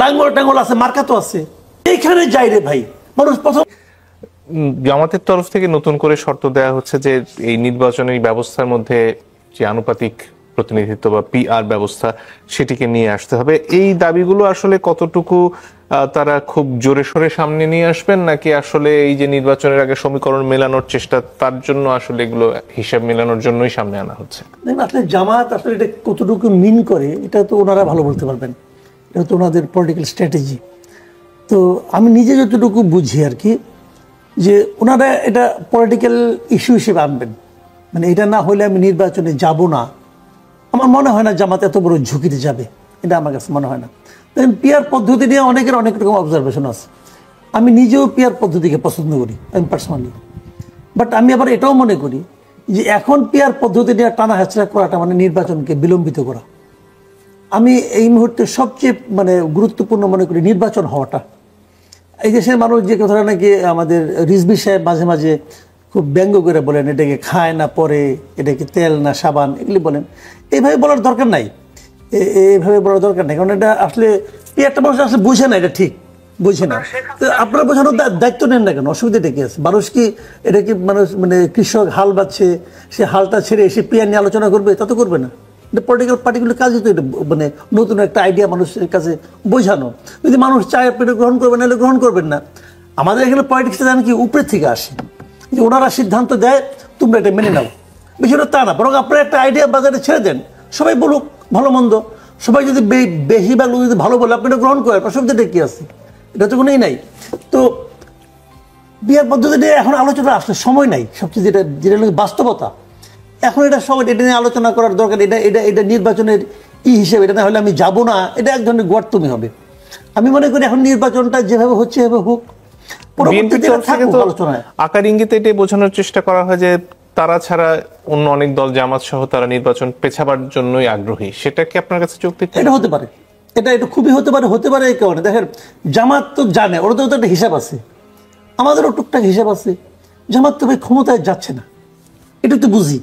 লাঙ্গল টাঙ্গল আছে, মার্কা তো আছে, এইখানে যাই রে ভাই মানুষ। প্রথম জামাতের তরফ থেকে নতুন করে শর্ত দেওয়া হচ্ছে যে এই নির্বাচনী ব্যবস্থার মধ্যে যে আনুপাতিক প্রতিনিধিত্ব বা পিআর ব্যবস্থা সেটিকে নিয়ে আসতে হবে। এই দাবিগুলো আসলে কতটুকু তারা খুব জোরে সোরে সামনে নিয়ে আসবেন, নাকি আসলে এই যে নির্বাচনের আগে সমীকরণ মেলানোর চেষ্টা তার জন্য আসলে এগুলো হিসাব মেলানোর জন্যই সামনে আনা হচ্ছে? আসলে জামাত আসলে এটা কতটুকু মিন করে এটা তো ওনারা ভালো বলতে পারবেন, এটা তো ওনাদের পলিটিক্যাল স্ট্র্যাটেজি। তো আমি নিজে যতটুকু বুঝি আর কি, যে ওনারা এটা পলিটিক্যাল ইস্যু হিসেবে আনবেন, মানে এটা না হলে আমি নির্বাচনে যাব না। আমার মনে হয় না জামাত এত বড় ঝুঁকিতে যাবে, এটা আমার কাছে মনে হয় না। দেখেন, পিআর পদ্ধতি নিয়ে অনেকের অনেক রকম অবজারভেশন আছে। আমি নিজেও পিআর পদ্ধতিকে পছন্দ করি, আমি পার্সোনালি। বাট আমি আবার এটাও মনে করি যে এখন পিআর পদ্ধতি নিয়ে টানা হেঁচড়া করাটা মানে নির্বাচনকে বিলম্বিত করা। আমি এই মুহূর্তে সবচেয়ে মানে গুরুত্বপূর্ণ মনে করি নির্বাচন হওয়াটা। এই দেশের মানুষ যে কথাটা নাকি আমাদের রিজভী সাহেব মাঝে মাঝে খুব ব্যঙ্গ করে বলেন, এটাকে খায় না পরে, এটাকে তেল না সাবান, এগুলি বলেন। এইভাবে বলার দরকার নাই, এইভাবে বলার দরকার নেই, কারণ এটা আসলে একটা মানুষ আসলে বুঝে না, এটা ঠিক বুঝে না। তো আপনারা বোঝানোর দায়িত্ব নেন না কেন? অসুবিধাটা কি আছে? মানুষ কি এটা কি মানুষ মানে কৃষক হাল বাচ্ছে, সে হালটা ছেড়ে এসে পিয়ার নিয়ে আলোচনা করবে? তা তো করবে না। এটা পলিটিক্যাল পার্টিগুলোর কাজই তো, এটা মানে নতুন একটা আইডিয়া মানুষের কাছে বোঝানো। যদি মানুষ চায় আপনি গ্রহণ করবেন, নাহলে গ্রহণ করবেন না। আমাদের এখানে পলিটিক্সটা জানেন কি উপরের থেকে আসে, যে ওনারা সিদ্ধান্ত দেয় তোমরা এটা মেনে নাও, বিষয়টা তা না। বরং আপনারা একটা আইডিয়া বাজারে ছেড়ে দেন, সবাই বলুক ভালো মন্দ, সবাই যদি বেশিরভাগ লোক যদি ভালো বলে আপনি এটা গ্রহণ করেন, অসুবিধাটা কি আছে? এটা তো কোনোই নাই। তো বিয়ার পদ্ধতি নিয়ে এখন আলোচনা আসলে সময় নাই, সবচেয়ে যেটা যেটা বাস্তবতা। এখন এটা সবাই এটা নিয়ে আলোচনা করার দরকার। এটা এটা এটা নির্বাচনের হিসেবে, এটা না হলে আমি যাব না, এটা এক ধরনের গোয়ার্তমি হবে। আমি মনে করি এখন নির্বাচনটা যেভাবে হচ্ছে এভাবে হোক, আকার ইঙ্গিতে এটাই বোঝানোর চেষ্টা করা হয় যে তারা ছাড়া অন্য অনেক দল, জামাত সহ, তারা নির্বাচন পেছাবার জন্যই আগ্রহী। সেটা কি আপনার কাছে যৌক্তিক? এটা হতে পারে, এটা খুবই হতে পারে। হতে পারে এই কারণে, দেখেন জামাত তো জানে, ওরা তো একটা হিসাব আছে, আমাদেরও টুকটাক হিসাব আছে। জামাত তো ভাই ক্ষমতায় যাচ্ছে না, এটা তো বুঝি।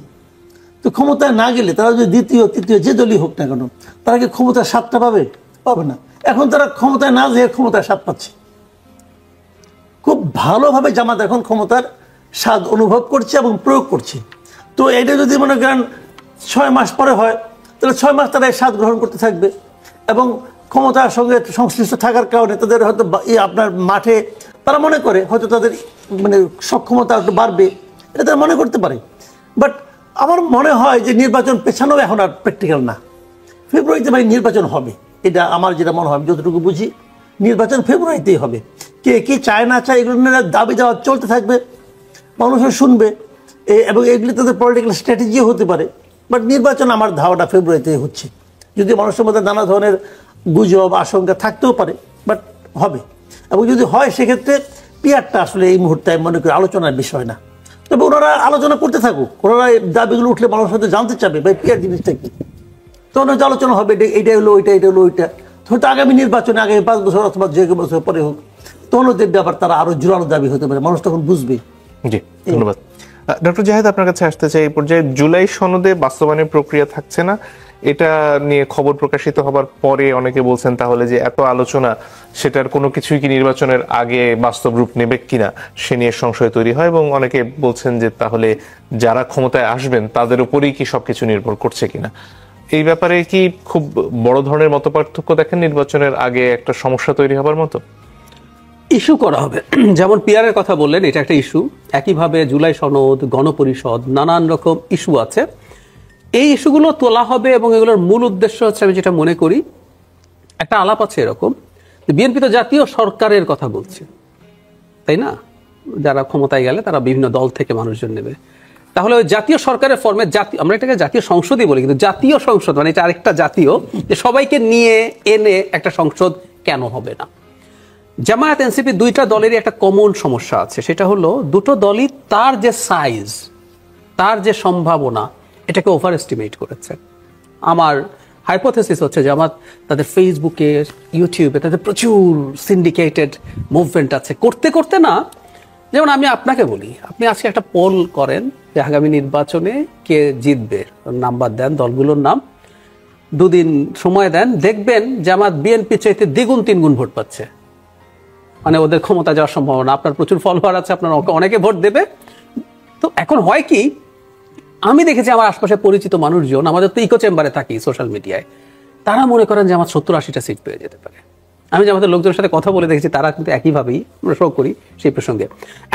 তো ক্ষমতায় না গেলে তারা যদি দ্বিতীয় তৃতীয় যে দলই হোক না কেন, তারা কি ক্ষমতার স্বাদটা পাবে? পাবে না। এখন তারা ক্ষমতায় না যেয়ে ক্ষমতার স্বাদ পাচ্ছে খুব ভালোভাবে। জামাত এখন ক্ষমতার স্বাদ অনুভব করছে এবং প্রয়োগ করছে। তো এটা যদি মনে করেন 6 মাস পরে হয়, তাহলে 6 মাস তারা এই স্বাদ গ্রহণ করতে থাকবে এবং ক্ষমতার সঙ্গে সংশ্লিষ্ট থাকার কারণে তাদের হয়তো আপনার মাঠে তারা মনে করে হয়তো তাদের মানে সক্ষমতা একটু বাড়বে, এটা তারা মনে করতে পারে। বাট আমার মনে হয় যে নির্বাচন পেছানো এখন আর প্র্যাকটিক্যাল না। ফেব্রুয়ারিতে ভাই নির্বাচন হবে, এটা আমার যেটা মনে হয়, যতটুকু বুঝি নির্বাচন ফেব্রুয়ারিতেই হবে। কে কি চায় না চায় এগুলো নিয়ে দাবি দেওয়া চলতে থাকবে, মানুষও শুনবে, এবং এগুলি তাদের পলিটিক্যাল স্ট্র্যাটেজিও হতে পারে। বাট নির্বাচন আমার ধারণা ফেব্রুয়ারিতে হচ্ছে, যদি মানুষের মধ্যে নানা ধরনের গুজব আশঙ্কা থাকতেও পারে, বাট হবে। এবং যদি হয় সেক্ষেত্রে পিয়ারটা আসলে এই মুহূর্তে আমি মনে করি আলোচনার বিষয় না। তবে ওনারা আলোচনা করতে থাকুক, ওনারা দাবিগুলো উঠলে মানুষ হয়তো জানতে চাবে ভাই পিয়ার জিনিসটা কি, তখন হয়তো আলোচনা হবে এইটা হলো ওইটা, এটা হলো ওইটা। হয়তো আগামী নির্বাচনে আগামী 5 বছর অথবা যে কোনো বছর পরে হোক, তখন দেখবে আবার তারা আরো জোরালো দাবি হতে পারে, মানুষ তখন বুঝবে। জি, ধন্যবাদ। ডক্টর জাহেদ, আপনার কাছে আসতে চাই, এই পর্যায়ে জুলাই সনদে বাস্তবায়নের প্রক্রিয়া থাকছে না, এটা নিয়ে খবর প্রকাশিত হবার পরে অনেকে বলছেন তাহলে যে এত আলোচনা, সেটার কোনো কিছুই কি নির্বাচনের আগে বাস্তব রূপ নেবে কিনা সে নিয়ে সংশয় তৈরি হয়, এবং অনেকে বলছেন যে তাহলে যারা ক্ষমতায় আসবেন তাদের উপরেই কি সবকিছু নির্ভর করছে কিনা। এই ব্যাপারে কি খুব বড় ধরনের মতপার্থক্য দেখেন নির্বাচনের আগে একটা সমস্যা তৈরি হবার মতো? ইস্যু করা হবে, যেমন পিআরের কথা বললেন, এটা একটা ইস্যু। একইভাবে জুলাই সনদ, গণপরিষদ, নানান রকম ইস্যু আছে। এই ইস্যুগুলো তোলা হবে এবং এগুলোর মূল উদ্দেশ্য হচ্ছে, আমি যেটা মনে করি, একটা আলাপ আছে এরকম, বিএনপি তো জাতীয় সরকারের কথা বলছে, তাই না? যারা ক্ষমতায় গেলে তারা বিভিন্ন দল থেকে মানুষজন নেবে। তাহলে ওই জাতীয় সরকারের ফর্মে জাতীয়, আমরা এটাকে জাতীয় সংসদই বলি, কিন্তু জাতীয় সংসদ মানে এটা আরেকটা জাতীয়, যে সবাইকে নিয়ে এনে একটা সংসদ কেন হবে না? জামায়াত এনসিপি দুইটা দলেরই একটা কমন সমস্যা আছে, সেটা হলো দুটো দলই তার যে সাইজ, তার যে সম্ভাবনা, এটাকে ওভার এস্টিমেট করেছে। আমার হাইপোথেসিস হচ্ছে জামাত তাদের ফেসবুকে, ইউটিউবে তাদের প্রচুর সিন্ডিকেটেড মুভমেন্ট আছে, করতে করতে না, যেমন আমি আপনাকে বলি, আপনি আজকে একটা পোল করেন যে আগামী নির্বাচনে কে জিতবে, নাম্বার দেন দলগুলোর নাম, দুদিন সময় দেন, দেখবেন জামাত বিএনপি চাইতে দ্বিগুণ তিনগুণ ভোট পাচ্ছে। মানে ওদের ক্ষমতা যাওয়ার সম্ভাবনা, আপনার প্রচুর ফলোয়ার আছে, আপনার অনেকে ভোট দেবে। তো এখন হয় কি, আমি দেখেছি আমার আশপাশে পরিচিত মানুষজন, আমাদের তো ইকো চেম্বারে থাকি সোশ্যাল মিডিয়ায়, তারা মনে করেন যে আমার 70-80টা সিট পেয়ে যেতে পারে। আমি যে আমাদের লোকজনের সাথে কথা বলে দেখেছি, তারা কিন্তু একইভাবেই আমরা শোক করি সেই প্রসঙ্গে।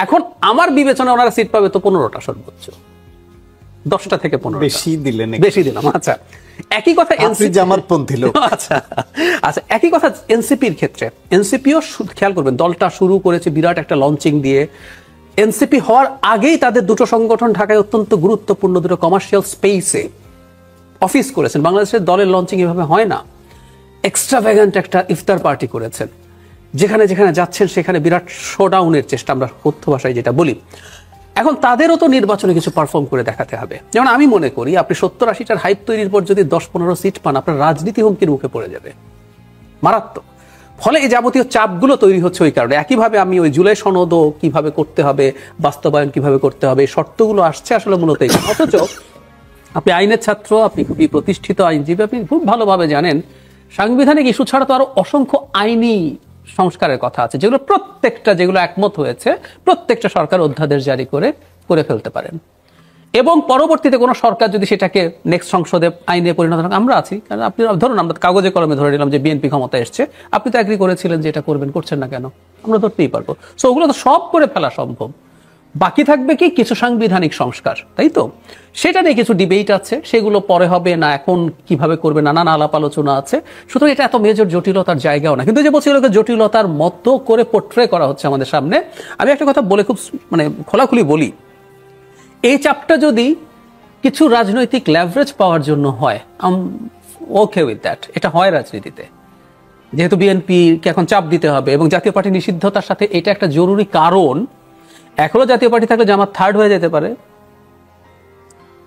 এখন আমার বিবেচনা ওনারা সিট পাবে তো 15টা সর্বোচ্চ, 10টা থেকে 15। বেশি দিলেন, বেশি দিলাম। আচ্ছা, একই কথা জামাতপন্থী লোক। আচ্ছা আচ্ছা, একই কথা এনসিপির ক্ষেত্রে। এনসিপিও খেয়াল করবেন, দলটা শুরু করেছে বিরাট একটা লঞ্চিং দিয়ে। এনসিপি হওয়ার আগেই তাদের দুটো সংগঠন ঢাকায় অত্যন্ত গুরুত্বপূর্ণ দুটো কমার্শিয়াল স্পেসে অফিস করেছেন। বাংলাদেশের দলের লঞ্চিং এভাবে হয় না। এক্সট্রাভ্যাগান্ট একটা ইফতার পার্টি করেছেন, যেখানে যেখানে যাচ্ছেন সেখানে বিরাট শোডাউনের চেষ্টা, আমরা কথ্য ভাষায় যেটা বলি। এখন তাদেরও তো নির্বাচনে কিছু পারফর্ম করে দেখাতে হবে। যেমন আমি মনে করি, আপনি 70-80টার হাইপ তৈরির পর যদি 10-15 সিট পান, আপনার রাজনীতি হুমকির মুখে পড়ে যাবে, মারাত্মক। ফলে এই যাবতীয় চাপগুলো তৈরি হচ্ছে ওই কারণে। একইভাবে আমি ওই জুলাই সনদও কিভাবে করতে হবে, বাস্তবায়ন কিভাবে করতে হবে, এই শর্তগুলো আসছে আসলে মূলত এই। অথচ আপনি আইনের ছাত্র, আপনি খুবই প্রতিষ্ঠিত আইনজীবী, আপনি খুব ভালোভাবে জানেন সাংবিধানিক ইস্যু ছাড়া তো আরো অসংখ্য আইনি সংস্কারের কথা আছে, যেগুলো প্রত্যেকটা, যেগুলো একমত হয়েছে, প্রত্যেকটা সরকার অধ্যাদেশ জারি করে ফেলতে পারেন। এবং পরবর্তীতে কোনো সরকার যদি সেটাকে নেক্সট সংসদে আইনে পরিণত করেন, আমরা আছি। কারণ আপনি ধরুন, আমরা কাগজে কলমে ধরে নিলাম যে বিএনপি ক্ষমতা এসছে, আপনি তো এগ্রি করেছিলেন যে এটা করবেন, করছেন না কেন? আমরা ধরতেই পারবো। সো ওগুলো তো সব করে ফেলা সম্ভব। বাকি থাকবে কি কিছু সাংবিধানিক সংস্কার, তাই তো? সেটা নিয়ে কিছু ডিবেট আছে, সেগুলো পরে হবে না, এখন কিভাবে করবে নানান আলাপ আলোচনা আছে। সুতরাং এটা এত মেজর জটিলতার জায়গাও না। কিন্তু যে বলছি, জটিলতার মতো করে পোট্রে করা হচ্ছে আমাদের সামনে। আমি একটা কথা বলে খুব খোলাখুলি বলি, এই চাপটা যদি কিছু রাজনৈতিক লেভারেজ পাওয়ার জন্য হয়, ওকে উইথ দ্যাট, এটা হয় রাজনীতিতে। যেহেতু বিএনপিকে এখন চাপ দিতে হবে এবং জাতীয় পার্টি নিষিদ্ধতার সাথে এটা একটা জরুরি কারণ। এখনো জাতীয় পার্টি থাকলে জামাত থার্ড হয়ে যেতে পারে।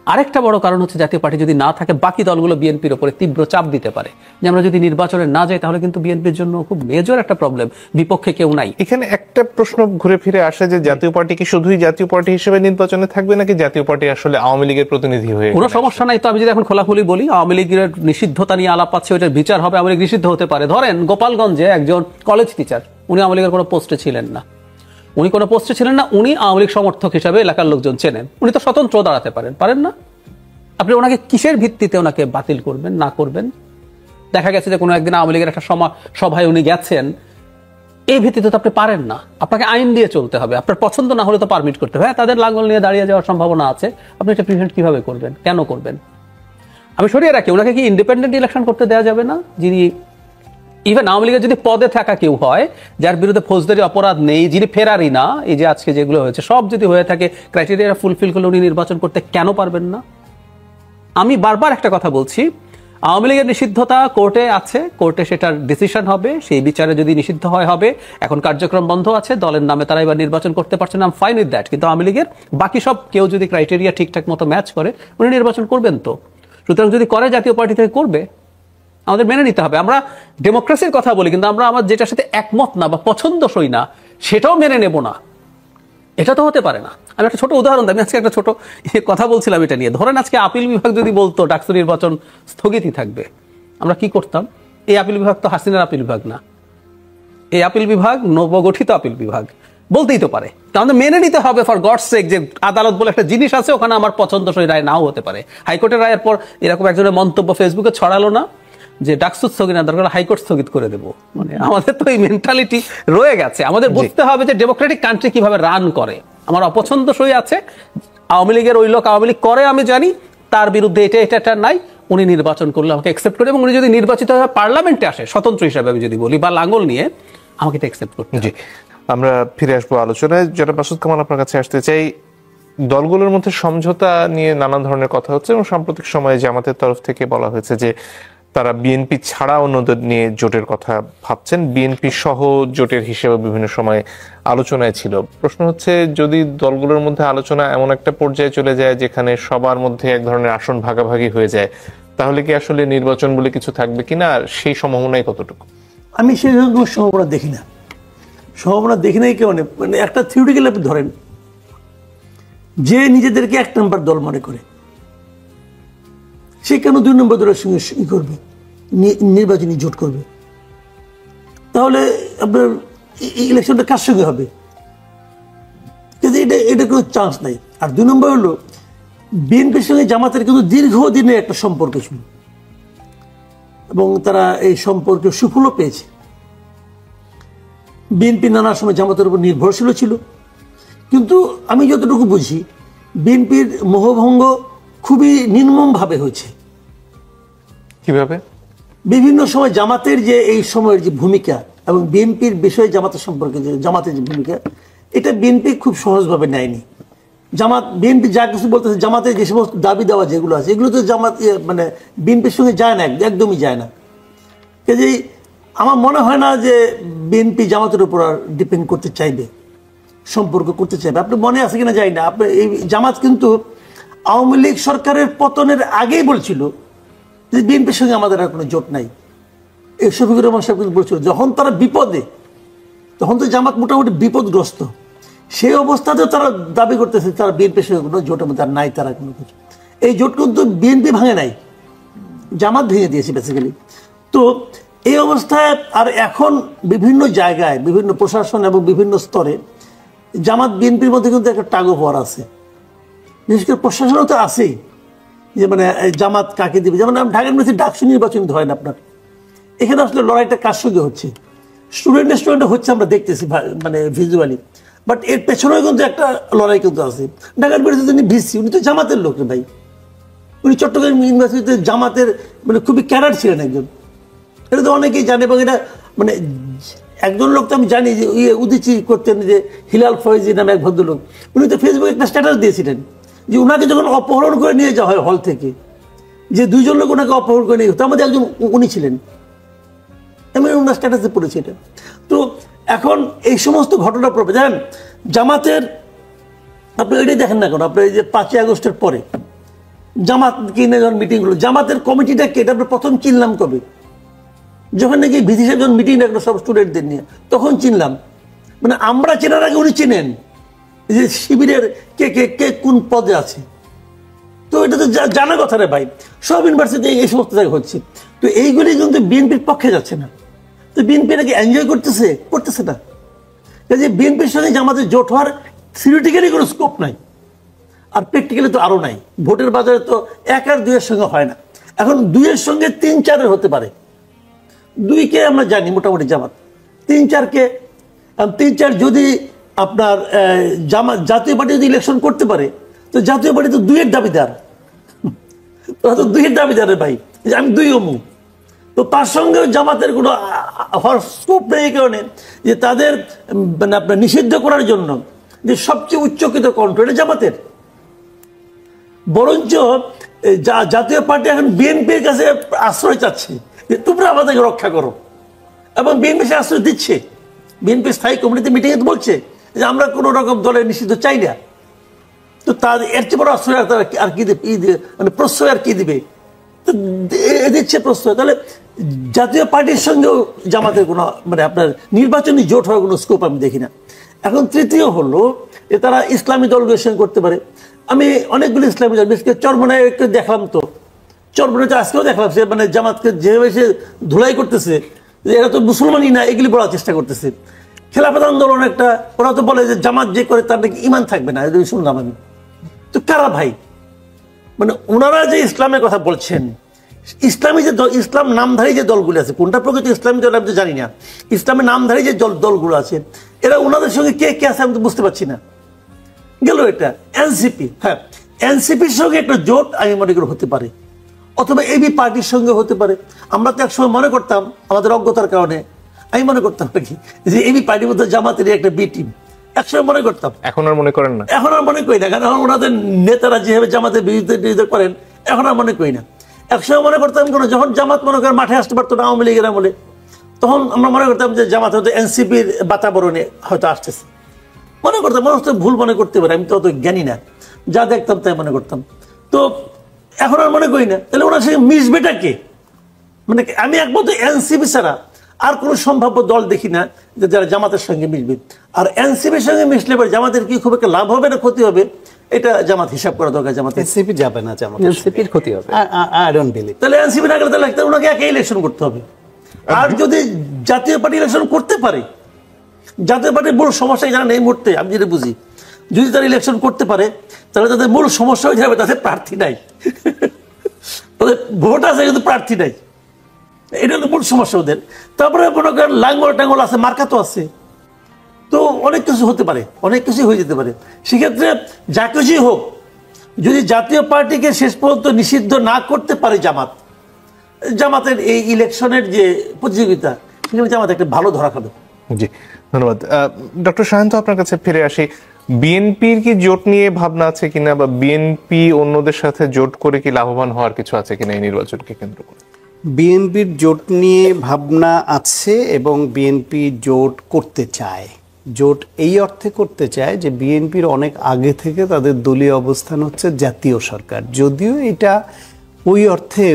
আরেকটা বড় কারণ হচ্ছে, জাতীয় পার্টি যদি না থাকে, বাকি দলগুলো বিএনপির উপরে তীব্র চাপ দিতে পারে যে আমরা যদি নির্বাচনে না যাই তাহলে কিন্তু বিএনপির জন্য খুব মেজর একটা প্রবলেম, বিপক্ষে কেউ নাই। এখানে একটা প্রশ্ন ঘুরে ফিরে আসে যে জাতীয় পার্টি কি শুধুই জাতীয় পার্টি হিসেবে নির্বাচনে থাকবে, নাকি জাতীয় পার্টি আসলে আওয়ামী লীগের প্রতিনিধি হয়ে? কোনো সমস্যা নাই তো। আমি যদি এখন খোলাখুলি বলি, আওয়ামী লীগের নিষিদ্ধতা নিয়ে আলাপ আছে, ওইটার বিচার হবে, আওয়ামী লীগ নিষিদ্ধ হতে পারে। ধরেন গোপালগঞ্জে একজন কলেজ টিচার, উনি আওয়ামী লীগের কোনো পোস্টে ছিলেন না, উনি আওয়ামী লীগ সমর্থক হিসাবে এলাকার লোকজন চেনেন, উনি তো স্বতন্ত্র দাঁড়াতে পারেন না? আপনি ওনাকে কিসের ভিত্তিতে ওনাকে বাতিল করবেন, না করবেন? দেখা গেছে যে কোনো একদিন আওয়ামী লীগের একটা সভায় উনি গেছেন, এই ভিত্তিতে তো আপনি পারেন না। আপনাকে আইন দিয়ে চলতে হবে, আপনার পছন্দ না হলে তো পারমিট করতে হবে। তাদের লাঙ্গল নিয়ে দাঁড়িয়ে যাওয়ার সম্ভাবনা আছে, আপনি এটা প্রিভেন্ট কিভাবে করবেন, কেন করবেন? আমি সরিয়ে রাখি, ওনাকে কি ইন্ডিপেন্ডেন্ট ইলেকশন করতে দেওয়া যাবে না? যিনি ইভেন আওয়ামী লীগের যদি পদে থাকা কেউ হয়, যার বিরুদ্ধে ফৌজদারি অপরাধ নেই, যিনি ফেরারি না, এই যে আজকে যেগুলো হয়েছে সব যদি হয়ে থাকে, ক্রাইটেরিয়া ফুলফিল করলে উনি নির্বাচন করতে কেন পারবেন না? আমি বারবার একটা কথা বলছি, আওয়ামী লীগের নিষিদ্ধতা কোর্টে আছে, কোর্টে সেটার ডিসিশন হবে, সেই বিচারে যদি নিষিদ্ধ হবে। এখন কার্যক্রম বন্ধ আছে, দলের নামে তারা এবার নির্বাচন করতে পারছে না, ফাইন উইথ দ্যাট। কিন্তু আওয়ামী লীগের বাকি সব কেউ যদি ক্রাইটেরিয়া ঠিকঠাক মতো ম্যাচ করে, উনি নির্বাচন করবেন তো। সুতরাং যদি করে, জাতীয় পার্টি থেকে করবে, আমাদের মেনে নিতে হবে। আমরা ডেমোক্রেসির কথা বলি, কিন্তু আমরা আমার যেটার সাথে একমত না বা পছন্দসই না সেটাও মেনে নেব না, এটা তো হতে পারে না। আমি একটা ছোট উদাহরণ দিই, আমি আজকে একটা ছোট কথা বলছিলাম এটা নিয়ে। ধরেন আজকে আপিল বিভাগ যদি বলতো ডাকসু নির্বাচন স্থগিতই থাকবে, আমরা কি করতাম? এই আপিল বিভাগ তো হাসিনার আপিল বিভাগ না, এই আপিল বিভাগ নবগঠিত আপিল বিভাগ, বলতেই তো পারে। তাহলে মেনে নিতে হবে ফর গডস সেক যে আদালত বলে একটা জিনিস আছে, ওখানে আমার পছন্দসই রায় নাও হতে পারে। হাইকোর্টের রায়ের পর এরকম একজনের মন্তব্য ফেসবুকে ছড়ালো না যে ডাকসু স্থগিত না, দরকার হাইকোর্ট স্থগিত করে দেবো। মানে আমাদের তো এই মেন্টালিটি রয়ে গেছে। আমাদের বুঝতে হবে যে ডেমোক্রেটিক কান্ট্রি কিভাবে রান করে। আমার অপছন্দসই আছে, আওয়ামী লীগের ওই লোক আওয়ামী লীগ করে, আমি জানি, তার বিরুদ্ধে এটা নাই, উনি নির্বাচন করলে আমাকে অ্যাকসেপ্ট করে, এবং উনি যদি নির্বাচিত হয়ে পার্লামেন্টে আসে স্বতন্ত্র হিসাবে, আমি যদি বলি, বা লাঙ্গল নিয়ে, আমাকে এটা অ্যাকসেপ্ট করতে। জি, আমরা ফিরে আসবো আলোচনায়। যেটা মাসুদ কামাল, আপনার কাছে আসতে চাই, দলগুলোর মধ্যে সমঝোতা নিয়ে নানা ধরনের কথা হচ্ছে এবং সাম্প্রতিক সময়ে জামাতের তরফ থেকে বলা হয়েছে যে তারা বিএনপি ছাড়া অন্যদের নিয়ে জোটের কথা ভাবছেন, বিএনপি সহ জোটের হিসেবে বিভিন্ন সময় আলোচনায় ছিল। প্রশ্ন হচ্ছে, যদি দলগুলোর মধ্যে আলোচনা এমন একটা পর্যায়ে চলে যায় যেখানে সবার মধ্যে এক ধরনের আসন ভাগাভাগি হয়ে যায়, তাহলে কি আসলে নির্বাচন বলে কিছু থাকবে কিনা, আর সেই সম্ভাবনাই কতটুকু? আমি সেই সম্ভাবনা দেখি না। সম্ভাবনা দেখি নাই কেউ, মানে একটা থিওরিটিক্যাল আপনি ধরেন, যে নিজেদেরকে এক নম্বর দল মনে করে, সে সে কেন 2 নম্বর দলের সঙ্গে ই করবে, নির্বাচনী জোট করবে? তাহলে আপনার ইলেকশনটা কার সঙ্গে হবে? কিন্তু এটা কোনো চান্স নাই। আর 2 নম্বর হলো বিএনপির সঙ্গে জামাতের কিন্তু দীর্ঘদিনের একটা সম্পর্ক ছিল এবং তারা এই সম্পর্কে সুফলও পেয়েছে। বিএনপি নানা সময় জামাতের উপর নির্ভরশীল ছিল, কিন্তু আমি যতটুকু বুঝি বিএনপির মোহভঙ্গ খুবই নির্মমভাবে হয়েছে। কিভাবে? বিভিন্ন সময় জামাতের যে এই সময়ের যে ভূমিকা এবং বিএনপির বিষয়ে জামাতের সম্পর্কে যে জামাতের যে ভূমিকা, এটা বিএনপি খুব সহজভাবে নেয়নি। বিএনপি যা কিছু বলতেছে, জামাতের যে সমস্ত দাবি দেওয়া যেগুলো আছে এগুলো তো জামাত মানে বিএনপির সঙ্গে যায় না, একদমই যায় না। কাজেই আমার মনে হয় না যে বিএনপি জামাতের উপর আর ডিপেন্ড করতে চাইবে, সম্পর্ক করতে চাইবে। আপনি মনে আছে কিনা যাই না, আপনি এই জামাত কিন্তু আওয়ামী লীগ সরকারের পতনের আগেই বলছিল যে বিএনপির সঙ্গে আমাদের আর কোনো জোট নাই। এই শফিকুর রহমান সাহেব কিন্তু বলছিল যখন তারা বিপদে, তখন তো জামাত মোটামুটি বিপদগ্রস্ত, সেই অবস্থাতেও তারা দাবি করতেছে তারা বিএনপির সঙ্গে কোনো জোটের মধ্যে আর নাই তারা কোনো কিছু। এই জোট কিন্তু বিএনপি ভাঙে নাই, জামাত ভেঙে দিয়েছে বেসিক্যালি। তো এই অবস্থায় আর এখন বিভিন্ন জায়গায় বিভিন্ন প্রশাসন এবং বিভিন্ন স্তরে জামাত বিএনপির মধ্যে কিন্তু একটা টাগ অফ ওয়ার আছে। বিশেষ করে প্রশাসনও তো আছেই, যে মানে জামাত কাকে দিবে। যেমন ঢাকা ইউনিভার্সিটি ডাকসু নির্বাচন হয় না আপনার, এখানে আসলে লড়াইটা কার সঙ্গে হচ্ছে? স্টুডেন্ট হচ্ছে আমরা দেখতেছি মানে ভিজুয়ালি, বাট এর পেছনেও কিন্তু একটা লড়াই কিন্তু আছে। ঢাকা ইউনিভার্সিটি যিনি ভিসি উনি তো জামাতের লোক ভাই, উনি চট্টগ্রাম ইউনিভার্সিটিতে জামাতের মানে খুবই ক্যাডার ছিলেন একজন, এটা তো অনেকেই জানে। এবং এটা মানে একজন লোক তো আমি জানি যে উদিচি করতেন, যে হিলাল ফয়েজি নামে এক ভদ্রলোক, উনি তো ফেসবুকে একটা স্ট্যাটাস দিয়েছিলেন যে উনাকে যখন অপহরণ করে নিয়ে যাওয়া হয় হল থেকে, যে 2 জন লোক ওনাকে অপহরণ করে নিয়ে, তার মধ্যে একজন উনি ছিলেন। আমি ওনার স্ট্যাটাসে পড়েছি এটা। তো এখন এই সমস্ত ঘটনা প্রভাব জানেন জামাতের, আপনি এটাই দেখেন না কেন, আপনার এই যে 5ই আগস্টের পরে জামাত কিনে যখন মিটিং হলো, জামাতের কমিটিটা কে এটা আমরা প্রথম চিনলাম কবে? যখন নাকি ভিসি সাহেব যখন মিটিং রাখলো সব স্টুডেন্টদের নিয়ে, তখন চিনলাম। মানে আমরা চেনার আগে উনি চিনেন যে শিবিরের কে কে কে কোন পদে আছে। তো এটা তো জানা কথা রে ভাই, সব ইউনিভার্সিটি এই সমস্ত জায়গায় হচ্ছে। তো এইগুলি কিন্তু বিএনপির পক্ষে যাচ্ছে না। তো বিএনপি নাকি এনজয় করতেছে না। কাজে বিএনপির সঙ্গে জামাতের জোট হওয়ার থিওরিটিক্যালি কোনো স্কোপ নাই, আর প্র্যাকটিক্যালি তো আরো নাই। ভোটের বাজারে তো 1 আর 2 এর সঙ্গে হয় না, এখন 2 এর সঙ্গে 3-4 হতে পারে। 2 কে আমরা জানি মোটামুটি জামাত, 3-4 কে 3-4 যদি আপনার জাতীয় পার্টি যদি ইলেকশন করতে পারে, তো জাতীয় পার্টি তো 2 এর দাবিদার, ওরা তো 2 এর দাবিদারের ভাই, যে আমি 2 অমু। তো তার সঙ্গে জামাতের কোনো স্কোপ নেই, এই কারণে যে তাদের মানে আপনার নিষিদ্ধ করার জন্য যে সবচেয়ে উচ্চকিত কণ্ঠ এটা জামাতের। বরঞ্চ জাতীয় পার্টি এখন বিএনপির কাছে আশ্রয় চাচ্ছে যে তোমরা আমাদেরকে রক্ষা করো, এবং বিএনপি সে আশ্রয় দিচ্ছে। বিএনপি স্থায়ী কমিটিতে মিটিংয়ে বলছে যে আমরা কোনো রকম দলের নিষিদ্ধ চাই না। তো তাদের এর চেয়ে বড় আশ্রয় আর কি মানে প্রশ্রয় আর কি দিবে? তো দিচ্ছে প্রশ্রয়। তাহলে জাতীয় পার্টির সঙ্গেও জামাতের কোনো মানে আপনার নির্বাচনী জোট হওয়ার কোনো স্কোপ আমি দেখি না। এখন তৃতীয় হলো যে তারা ইসলামী দলগুলোর সঙ্গে করতে পারে। আমি অনেকগুলো ইসলামী দল, বিশেষ করে চরমনায় দেখলাম, তো চরমনায় তো আজকেও দেখলাম সে মানে জামাতকে যেভাবে সে ধুলাই করতেছে যে এরা তো মুসলমানই না, এগুলি বলার চেষ্টা করতেছে। খেলাফত আন্দোলন একটা, ওরা তো বলে যে জামাত যে করে তার নাকি ইমান থাকবে না, এগুলি শুনলাম আমি। তো কারা ভাই? মানে ওনারা যে ইসলামের কথা বলছেন, ইসলামী যে ইসলাম নামধারী যে দলগুলো আছে, কোনটা প্রকৃত ইসলামী দল আমি তো জানি না, ইসলামের নামধারী যে দলগুলো আছে এরা ওনাদের সঙ্গে কে কে আছে আমি তো বুঝতে পারছি না। গেল এটা এনসিপি, হ্যাঁ এনসিপির সঙ্গে একটা জোট আমি মনে করি হতে পারে, অথবা এবি পার্টির সঙ্গে হতে পারে। আমরা তো একসময় মনে করতাম আমাদের অজ্ঞতার কারণে, আমি মনে করতাম নাকি যে এবি পার্টির মধ্যে জামাতের একটা বি টিম, একসময় মনে করতাম। এখন আর মনে করেন না? এখন আর মনে করি না, কারণ ওনাদের নেতারা যেভাবে জামাতের বিরুদ্ধে করেন, এখন আর মনে করি না। একসময় মনে করতাম যখন জামাত মনে করেন মাঠে আসতে পারতো না আওয়ামী লীগের আমলে, তখন আমরা মনে করতাম যে জামাত হয়তো এনসিপির বাতাবরণে হয়তো আসতেছে, মনে করতাম। মানুষ তো ভুল মনে করতে পারে, আমি তো অত জ্ঞানী না, যা দেখতাম তাই মনে করতাম। তো এখন আর মনে করি না। তাহলে ওনার সঙ্গে মিশবেটা কে? মানে আমি একমাত্র এনসিপি ছাড়া আর কোনো সম্ভাব্য দল দেখি না যে যারা জামাতের সঙ্গে মিশবে। আর এনসিপির সঙ্গে মিশলে পরে জামাতের কি খুব একটা লাভ হবে না ক্ষতি হবে, এটা জামাত হিসাব করা দরকার। জামাত এনসিপি যাবে না, জামাত এনসিপির ক্ষতি হবে। I don't believe. তাহলে এনসিপি না গেলে তাহলে ওনাকে একে ইলেকশন করতে হবে। আর যদি জাতীয় পার্টি ইলেকশন করতে পারে, জাতীয় পার্টির মূল সমস্যা জানেন এই মুহূর্তে আমি যেটা বুঝি, যদি তারা ইলেকশন করতে পারে তাহলে তাদের মূল সমস্যা হয়ে যাবে তাদের প্রার্থী নাই, তাদের ভোট আছে কিন্তু প্রার্থী নাই, এটা হলো মূল সমস্যা ওদের। তারপরে মনে করেন লাঙ্গল টাঙ্গল আছে, মার্কা তো আছে, তো অনেক কিছু হতে পারে, অনেক কিছুই হয়ে যেতে পারে। সেক্ষেত্রে যা কিছুই হোক, যদি জাতীয় পার্টিকে শেষ পর্যন্ত নিষিদ্ধ না করতে পারে জামাতের এই ইলেকশনের যে প্রতিযোগিতা, সেখানে জামাত একটা ভালো ধরা খাবে। জি, ধন্যবাদ। ডক্টর শাহান, আপনার কাছে ফিরে আসি। বিএনপির কি জোট নিয়ে ভাবনা আছে কিনা, বা বিএনপি অন্যদের সাথে জোট করে কি লাভবান হওয়ার কিছু আছে কিনা এই নির্বাচনকে কেন্দ্র করে? বিএনপির জোট নিয়ে ভাবনা আছে এবং বিএনপি জোট করতে চায়। জোট এই অর্থে করতে চায় যে বিএনপির অনেক আগে থেকে তাদের দলীয় অবস্থান হচ্ছে জাতীয় সরকার। যদিও এটা ওই অর্থে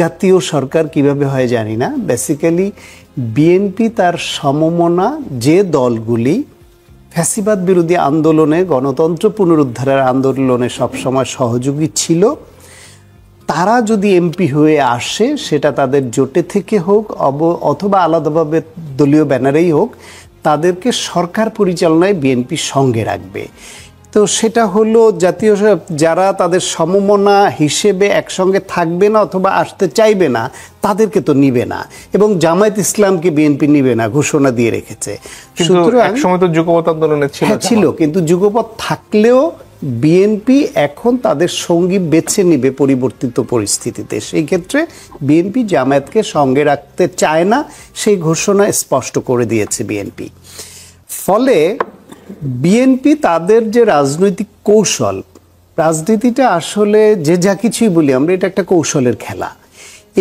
জাতীয় সরকার কিভাবে হয় জানি না। বেসিক্যালি বিএনপি তার সমমনা যে দলগুলি ফ্যাসিবাদ বিরোধী আন্দোলনে, গণতন্ত্র পুনরুদ্ধারের আন্দোলনে সবসময় সহযোগী ছিল, তারা যদি এমপি হয়ে আসে, সেটা তাদের জোটে থেকে হোক অথবা আলাদাভাবে দলীয় ব্যানারেই হোক, তাদেরকে সরকার পরিচালনায় বিএনপি সঙ্গে রাখবে। তো সেটা হলো জাতীয় যারা তাদের সমমনা হিসেবে একসঙ্গে থাকবে না অথবা আসতে চাইবে না, তাদেরকে তো নিবে না, এবং জামায়াত ইসলামকে বিএনপি নিবে না ঘোষণা দিয়ে রেখেছে। সুতরাং একসময় তো যুগপৎ আন্দোলনে ছিল, কিন্তু যুগপৎ থাকলেও বিএনপি এখন তাদের সঙ্গী বেছে নিবে পরিবর্তিত পরিস্থিতিতে। সেই ক্ষেত্রে বিএনপি জামায়াতকে সঙ্গে রাখতে চায় না, সেই ঘোষণা স্পষ্ট করে দিয়েছে বিএনপি। ফলে বিএনপি তাদের যে রাজনৈতিক কৌশল, রাজনীতিটা আসলে যে যা কিছুই বলি আমরা, এটা একটা কৌশলের খেলা।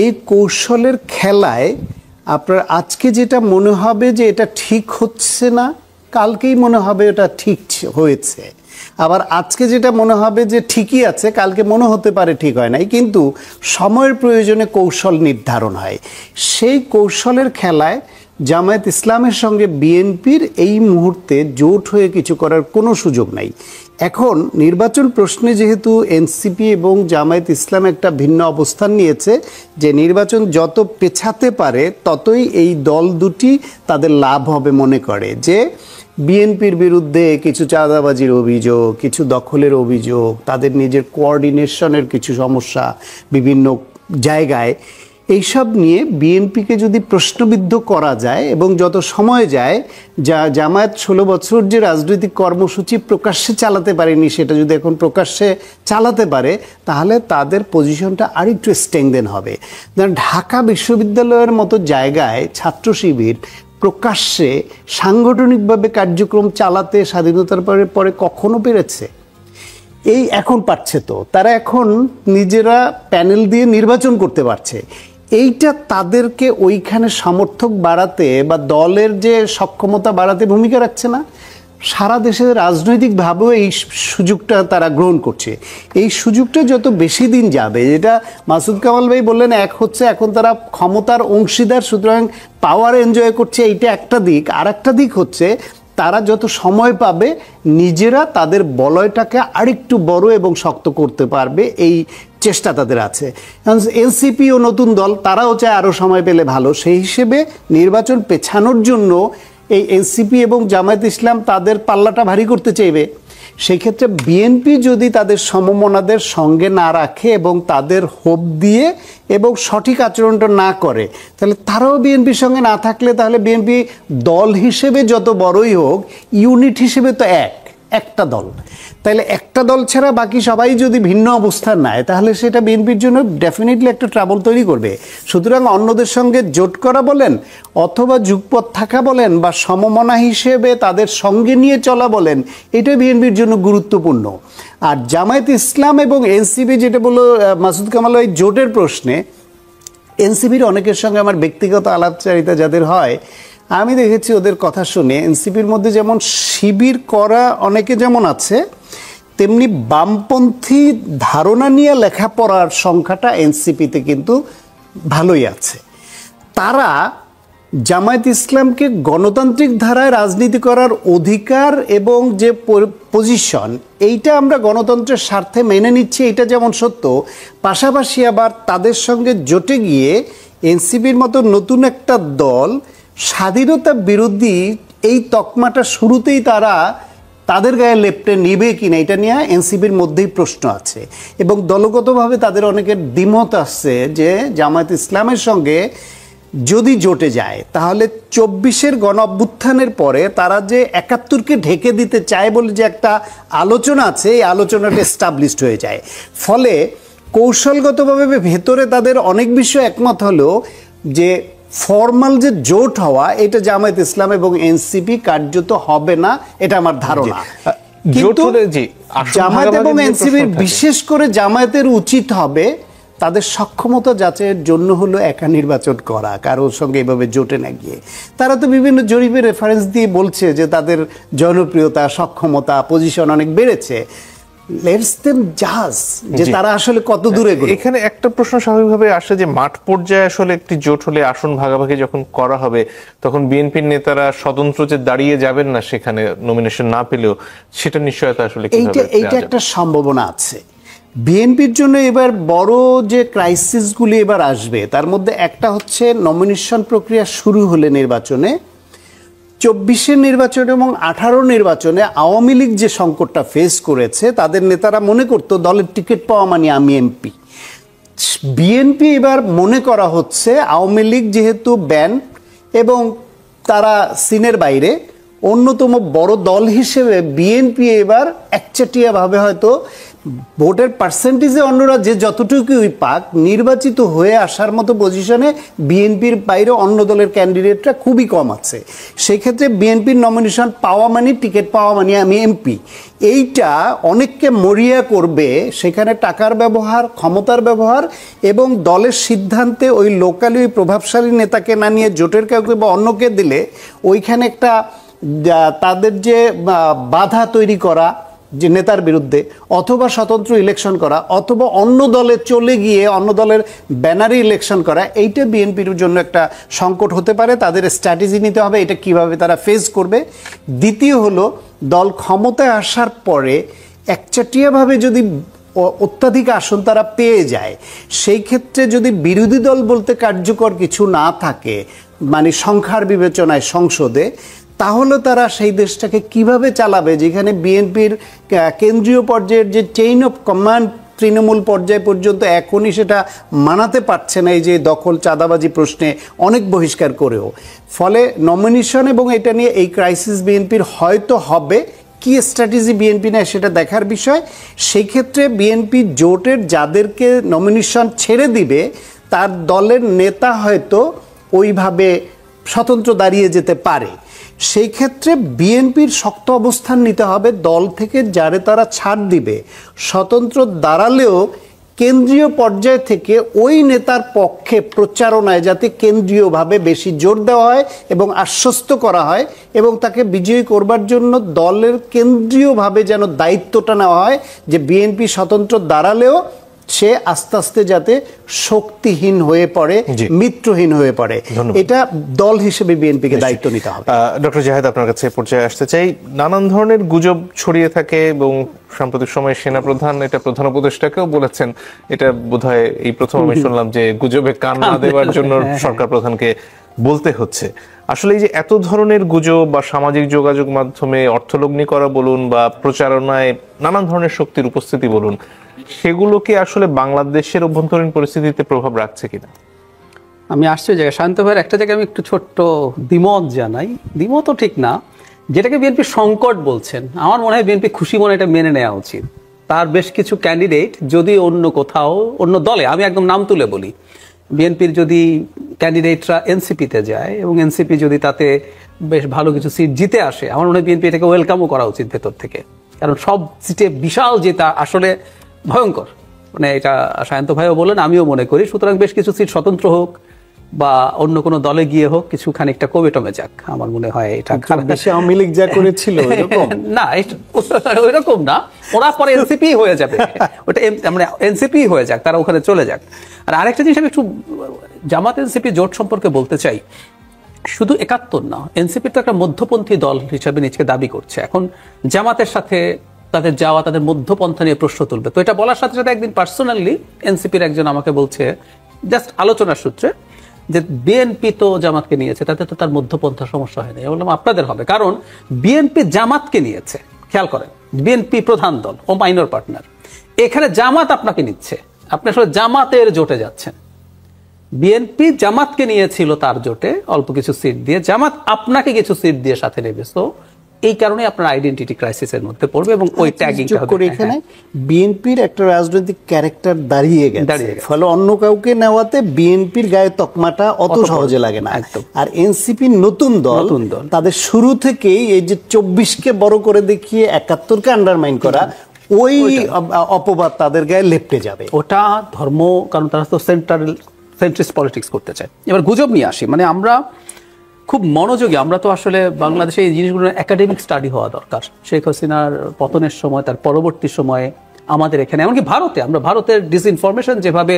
এই কৌশলের খেলায় আপনার আজকে যেটা মনে হবে যে এটা ঠিক হচ্ছে না, কালকেই মনে হবে এটা ঠিক হয়েছে। আবার আজকে যেটা মনে হবে যে ঠিকই আছে, কালকে মনে হতে পারে ঠিক হয় নাই। কিন্তু সময়ের প্রয়োজনে কৌশল নির্ধারণ হয়। সেই কৌশলের খেলায় জামায়াত ইসলামের সঙ্গে বিএনপির এই মুহূর্তে জোট হয়ে কিছু করার কোনো সুযোগ নাই। এখন নির্বাচন প্রশ্নে যেহেতু এনসিপি এবং জামায়াত ইসলাম একটা ভিন্ন অবস্থান নিয়েছে, যে নির্বাচন যত পেছাতে পারে ততই এই দল দুটি তাদের লাভ হবে মনে করে, যে বিএনপির বিরুদ্ধে কিছু চাঁদাবাজির অভিযোগ, কিছু দখলের অভিযোগ, তাদের নিজের কোঅর্ডিনেশনের কিছু সমস্যা বিভিন্ন জায়গায়, এইসব নিয়ে বিএনপিকে যদি প্রশ্নবিদ্ধ করা যায় এবং যত সময় যায়, জামায়াত 16 বছর যে রাজনৈতিক কর্মসূচি প্রকাশ্যে চালাতে পারেনি, সেটা যদি এখন প্রকাশ্যে চালাতে পারে, তাহলে তাদের পজিশনটা আরেকটু স্ট্রেংথেন হবে। ঢাকা বিশ্ববিদ্যালয়ের মতো জায়গায় ছাত্র শিবির প্রকাশ্যে সাংগঠনিকভাবে কার্যক্রম চালাতে স্বাধীনতার পরে কখনো পেরেছে? এই এখন পারছে, তো তারা এখন নিজেরা প্যানেল দিয়ে নির্বাচন করতে পারছে। এইটা তাদেরকে ওইখানে সমর্থক বাড়াতে বা দলের যে সক্ষমতা বাড়াতে ভূমিকা রাখছে না। সারা দেশে রাজনৈতিকভাবেও এই সুযোগটা তারা গ্রহণ করছে। এই সুযোগটা যত বেশি দিন যাবে, যেটা মাসুদ কামাল ভাই বললেন, এক হচ্ছে এখন তারা ক্ষমতার অংশীদার, সুতরাং পাওয়ার এনজয় করছে, এইটা একটা দিক। আর একটা দিক হচ্ছে তারা যত সময় পাবে নিজেরা তাদের বলয়টাকে আরেকটু বড় এবং শক্ত করতে পারবে, এই চেষ্টা তাদের আছে। এনসিপি ও নতুন দল, তারাও চায় আরও সময় পেলে ভালো। সেই হিসেবে নির্বাচন পেছানোর জন্য এই এনসিপি এবং জামায়াত ইসলাম তাদের পাল্লাটা ভারী করতে চাইবে। সেই ক্ষেত্রে বিএনপি যদি তাদের সমমনাদের সঙ্গে না রাখে এবং তাদের হোপ দিয়ে এবং সঠিক আচরণটা না করে, তাহলে তারাও বিএনপির সঙ্গে না থাকলে, তাহলে বিএনপি দল হিসেবে যত বড়ই হোক, ইউনিট হিসেবে তো একটা দল। তাহলে একটা দল ছাড়া বাকি সবাই যদি ভিন্ন অবস্থান নেয়, তাহলে সেটা বিএনপির জন্য ডেফিনেটলি একটা ট্রাবল তৈরি করবে। সুতরাং অন্যদের সঙ্গে জোট করা বলেন, অথবা যুগপথ থাকা বলেন, বা সমমনা হিসেবে তাদের সঙ্গে নিয়ে চলা বলেন, এটা বিএনপির জন্য গুরুত্বপূর্ণ। আর জামায়াত ইসলাম এবং এনসিপি, যেটা বললো মাসুদ কামাল, এই জোটের প্রশ্নে এনসিপির অনেকের সঙ্গে আমার ব্যক্তিগত আলাপচারিতা যাদের হয়, আমি দেখেছি ওদের কথা শুনে এনসিপির মধ্যে যেমন শিবির করা অনেকে যেমন আছে, তেমনি বামপন্থী ধারণা নিয়ে লেখাপড়ার সংখ্যাটা এনসিপিতে কিন্তু ভালোই আছে। তারা জামায়াত ইসলামকে গণতান্ত্রিক ধারায় রাজনীতি করার অধিকার এবং যে পজিশন, এইটা আমরা গণতন্ত্রের স্বার্থে মেনে নিচ্ছি, এটা যেমন সত্য, পাশাপাশি আবার তাদের সঙ্গে জোটে গিয়ে এনসিপির মতো নতুন একটা দল স্বাধীনতা বিরোধী এই তকমাটা শুরুতেই তারা তাদের গায়ে লেপ্টে নিবে কিনা, এটা নিয়ে এনসিপির মধ্যেই প্রশ্ন আছে। এবং দলগতভাবে তাদের অনেকের দ্বিমত আসছে যে জামায়াত ইসলামের সঙ্গে যদি জোটে যায় তাহলে 24-এর গণ অভ্যুত্থানের পরে তারা যে 71-কে ঢেকে দিতে চায় বলে যে একটা আলোচনা আছে, এই আলোচনাটা এস্টাবলিশড হয়ে যায়। ফলে কৌশলগতভাবে ভেতরে তাদের অনেক বিষয় একমত হলেও যে ফর্মাল যে জোট হওয়া, এটা জামায়াত ইসলাম এবং এনসিপি কার্যত হবে না, এটা আমার ধারণা। কিন্তু জামায়াত এবং এনসিপির, বিশেষ করে জামায়াতের উচিত হবে তাদের সক্ষমতা যাচাইয়ের জন্য হলো একা নির্বাচন করা, কারোর সঙ্গে এভাবে জোটে না গিয়ে। তারা তো বিভিন্ন জরিপের রেফারেন্স দিয়ে বলছে যে তাদের জনপ্রিয়তা, সক্ষমতা, পজিশন অনেক বেড়েছে। লেটস দেম জাজ যে তারা আসলে কত দূরে গেল। এখানে একটা প্রশ্ন স্বাভাবিকভাবে আসে যে মাঠ পর্যায়ে আসলে একটি জোট হলে আসন ভাগাভাগি যখন করা হবে তখন বিএনপির নেতারা স্বতন্ত্র যে দাঁড়িয়ে যাবেন না সেখানে নমিনেশন না পেলেও, সেটা নিশ্চয়তা আসলে এইটা একটা সম্ভাবনা আছে। বিএনপির জন্য এবার বড় যে ক্রাইসিসগুলি এবার আসবে তার মধ্যে একটা হচ্ছে নমিনেশন প্রক্রিয়া শুরু হলে নির্বাচনে, 24-এর নির্বাচনে এবং 18 নির্বাচনে আওয়ামী লীগ যে সংকটটা ফেস করেছে, তাদের নেতারা মনে করতো দলের টিকিট পাওয়া মানে আমি এমপি। বিএনপি এবার মনে করা হচ্ছে আওয়ামী লীগ যেহেতু ব্যান এবং তারা সিনের বাইরে, অন্যতম বড় দল হিসেবে বিএনপি এবার একচাটিয়াভাবে হয়তো ভোটের পার্সেন্টেজে অন্যরা যে যতটুকুই পাক, নির্বাচিত হয়ে আসার মতো পজিশনে বিএনপির বাইরে অন্য দলের ক্যান্ডিডেটরা খুবই কম আছে। সেই ক্ষেত্রে বিএনপির নমিনেশন পাওয়া মানে টিকিট পাওয়া মানে আমি এমপি, এইটা অনেককে মরিয়া করবে। সেখানে টাকার ব্যবহার, ক্ষমতার ব্যবহার এবং দলের সিদ্ধান্তে ওই লোকালি ওই প্রভাবশালী নেতাকে না নিয়ে জোটের কাউকে বা অন্যকে দিলে ওইখানে একটা তাদের যে বাধা তৈরি করা যে নেতার বিরুদ্ধে, অথবা স্বতন্ত্র ইলেকশন করা, অথবা অন্য দলে চলে গিয়ে অন্য দলের ব্যানারে ইলেকশন করা, এইটা বিএনপির জন্য একটা সংকট হতে পারে। তাদের স্ট্র্যাটেজি নিতে হবে এটা কিভাবে তারা ফেস করবে। দ্বিতীয় হলো, দল ক্ষমতায় আসার পরে একচাটিয়াভাবে যদি অত্যাধিক আসন তারা পেয়ে যায়, সেই ক্ষেত্রে যদি বিরোধী দল বলতে কার্যকর কিছু না থাকে, মানে সংখ্যার বিবেচনায় সংসদে, তাহলে তারা সেই দেশটাকে কিভাবে চালাবে, যেখানে বিএনপির কেন্দ্রীয় পর্যায়ের যে চেইন অফ কমান্ড তৃণমূল পর্যায় পর্যন্ত এখনই সেটা মানাতে পারছে না, এই যে দখল চাঁদাবাজি প্রশ্নে অনেক বহিষ্কার করেও। ফলে নমিনেশন এবং এটা নিয়ে এই ক্রাইসিস বিএনপির হয়তো হবে। কি স্ট্র্যাটেজি বিএনপি নেয় সেটা দেখার বিষয়। সেই ক্ষেত্রে বিএনপি জোটের যাদেরকে নমিনেশন ছেড়ে দিবে তার দলের নেতা হয়তো ওইভাবে স্বতন্ত্র দাঁড়িয়ে যেতে পারে। সেই ক্ষেত্রে বিএনপির শক্ত অবস্থান নিতে হবে। দল থেকে যারে তারা ছাড় দিবে, স্বতন্ত্র দাঁড়ালেও কেন্দ্রীয় পর্যায় থেকে ওই নেতার পক্ষে প্রচারণায় যাতে কেন্দ্রীয়ভাবে বেশি জোর দেওয়া হয় এবং আশ্বস্ত করা হয়, এবং তাকে বিজয়ী করবার জন্য দলের কেন্দ্রীয়ভাবে যেন দায়িত্বটা নেওয়া হয় যে বিএনপি স্বতন্ত্র দাঁড়ালেও সে আস্তে আস্তে যাতে শক্তিহীন হয়ে পড়ে, মিত্রহীন হয়ে পড়ে। এটা দল হিসেবে বিএনপিকে দায়িত্ব নিতে হবে। ডক্টর জাহেদ, আপনার কাছে পর্যায়ে আসতে চাই। নানান ধরনের গুজব ছড়িয়ে থাকে এবং সাম্প্রতিক সময়ে সেনাপ্রধান এটা প্রধান উপদেষ্টাকেও বলেছেন। এটা বোধহয় এই প্রথম আমি শুনলাম যে গুজবে কান না দেওয়ার জন্য সরকার প্রধানকে বলতে হচ্ছে। আসলে এই যে এত ধরনের গুজব বা সামাজিক যোগাযোগ মাধ্যমে অর্থলগ্নি করা বলুন বা প্রচারণায় নানান ধরনের শক্তির উপস্থিতি বলুন, সেগুলো কি আসলে বাংলাদেশের অভ্যন্তরীণ পরিস্থিতিতে প্রভাব রাখছে কিনা? আমি আসছি জায়গায় শান্ত ভাইয়ের একটা জায়গায় আমি একটু ছোট্ট দ্বিমত জানাই। দ্বিমতও ঠিক না, যেটাকে বিএনপি সংকট বলছেন, আমার মনে হয় বিএনপি খুশি মনে এটা মেনে নেওয়া উচিত। তার বেশ কিছু ক্যান্ডিডেট যদি অন্য কোথাও, অন্য দলে, আমি একদম নাম তুলে বলি, বিএনপির যদি ক্যান্ডিডেটরা এনসিপিতে যায় এবং এনসিপি যদি তাতে বেশ ভালো কিছু সিট জিতে আসে, আমার মনে হয় বিএনপি এটাকে ওয়েলকামও করা উচিত ভেতর থেকে। কারণ সব সিটে বিশাল জেতা আসলে ভয়ঙ্কর, মানে এটা সায়ন্ত ভাইও বলেন, আমিও মনে করি। সুতরাং বেশ কিছু সিট স্বতন্ত্র হোক বা অন্য কোনো দলে গিয়ে হোক, কিছু খানিকটা কমে টমে যাক, আমার মনে হয় এটা বেশি আওয়ামী লীগ যা করেছিল না, ওইরকম না, ওরা পরে এনসিপি হয়ে যাবে, ওটা মানে এনসিপি হয়ে যাক, তারা ওখানে চলে যাক। আর আরেকটা জিনিস আমি একটু জামাত এনসিপি জোট সম্পর্কে বলতে চাই। শুধু 71 না, এনসিপি তো একটা মধ্যপন্থী দল হিসাবে নিজেকে দাবি করছে। এখন জামাতের সাথে তাদের যাওয়া, তাদের মধ্যপন্থা নিয়ে প্রশ্ন তুলবে। তো এটা বলার সাথে সাথে একদিন পার্সোনালি এনসিপির একজন আমাকে বলছে, জাস্ট আলোচনার সূত্রে, যে বিএনপি তো জামাতকে নিয়েছে, তাতে তো তার মধ্যপন্থা সমস্যা হয় না। আমি বললাম আপনাদের হবে, কারণ বিএনপি জামাতকে নিয়েছে। খেয়াল করেন, বিএনপি প্রধান দল ও মাইনর পার্টনার, এখানে জামাত আপনাকে নিচ্ছে, আপনি আসলে জামাতের জোটে যাচ্ছেন। বিএনপি জামাতকে নিয়েছিল তার জোটে অল্প কিছু সিট দিয়ে, জামাত আপনাকে কিছু সিট দিয়ে সাথে নেবে। সো এই কারণে আপনার আইডেন্টিটি ক্রাইসিসের মধ্যে পড়বে এবং ওই ট্যাগিংটা হবে। এখানে বিএনপির একটা রাজনৈতিক ক্যারেক্টার দাঁড়িয়ে গেছে, ফলে অন্য কাউকে নেওয়াতে বিএনপির গায়ে তকমাটা অত সহজে লাগে না। আর এনসিপি নতুন দল, তাদের শুরু থেকেই এই যে 24কে বড় করে দেখিয়ে 71কে আন্ডারমাইন করা, ওই অপবাদ তাদের গায়ে লেপটে যাবে। ওটা ধর্ম, কারণ তারা তো সেন্ট্রিস্ট পলিটিক্স করতে চায়। এবার গুজব নিয়ে আসি, মানে আমরা খুব মনোযোগী, আমরা তো আসলে বাংলাদেশে এই জিনিসগুলো একাডেমিক স্টাডি হওয়া দরকার। শেখ হাসিনার পতনের সময়, তার পরবর্তী সময়ে আমাদের এখানে, এমনকি ভারতে, আমরা ভারতের ডিসইনফরমেশন যেভাবে,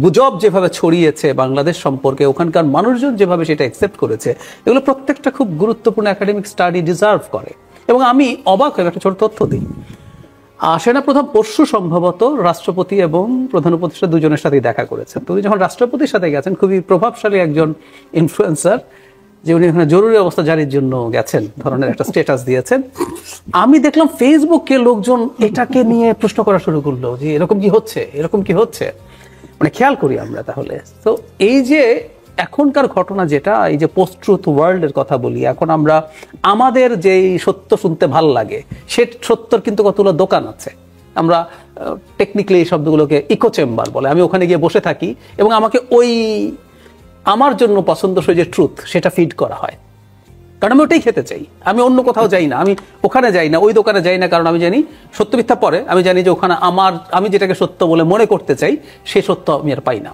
গুজব যেভাবে ছড়িয়েছে বাংলাদেশ সম্পর্কে, ওখানকার মানুষজন যেভাবে সেটা অ্যাকসেপ্ট করেছে, এগুলো প্রত্যেকটা খুব গুরুত্বপূর্ণ একাডেমিক স্টাডি ডিজার্ভ করে। এবং আমি অবাক হয়ে একটা ছোট তথ্য দিই, সেনাপ্রধান পরশু সম্ভবত রাষ্ট্রপতি এবং প্রধান উপদেষ্টা দুজনের সাথেই দেখা করেছেন। তো উনি যখন রাষ্ট্রপতির সাথে গেছেন, খুবই প্রভাবশালী একজন ইনফ্লুয়েন্সার, যে উনি এখানে জরুরি অবস্থা জারির জন্য গেছেন ধরনের একটা স্ট্যাটাস দিয়েছেন। আমি দেখলাম ফেসবুকে লোকজন এটাকে নিয়ে প্রশ্ন করা শুরু করলো, যে এরকম কি হচ্ছে, এরকম কি হচ্ছে। মানে খেয়াল করি আমরা তাহলে, তো এই যে এখনকার ঘটনা, যেটা এই যে পোস্ট ট্রুথ ওয়ার্ল্ডের কথা বলি, এখন আমরা আমাদের যেই সত্য শুনতে ভাল লাগে, সে সত্যর কিন্তু কতগুলো দোকান আছে। আমরা টেকনিক্যালি এই শব্দগুলোকে ইকো চেম্বার বলে। আমি ওখানে গিয়ে বসে থাকি এবং আমাকে ওই আমার জন্য পছন্দসই যে ট্রুথ, সেটা ফিড করা হয়, কারণ আমি ওটাই খেতে চাই। আমি অন্য কোথাও যাই না, আমি ওখানে যাই না, ওই দোকানে যাই না, কারণ আমি জানি সত্য মিথ্যা পরে, আমি জানি যে ওখানে আমি যেটাকে সত্য বলে মনে করতে চাই, সেই সত্য আমি আর পাই না।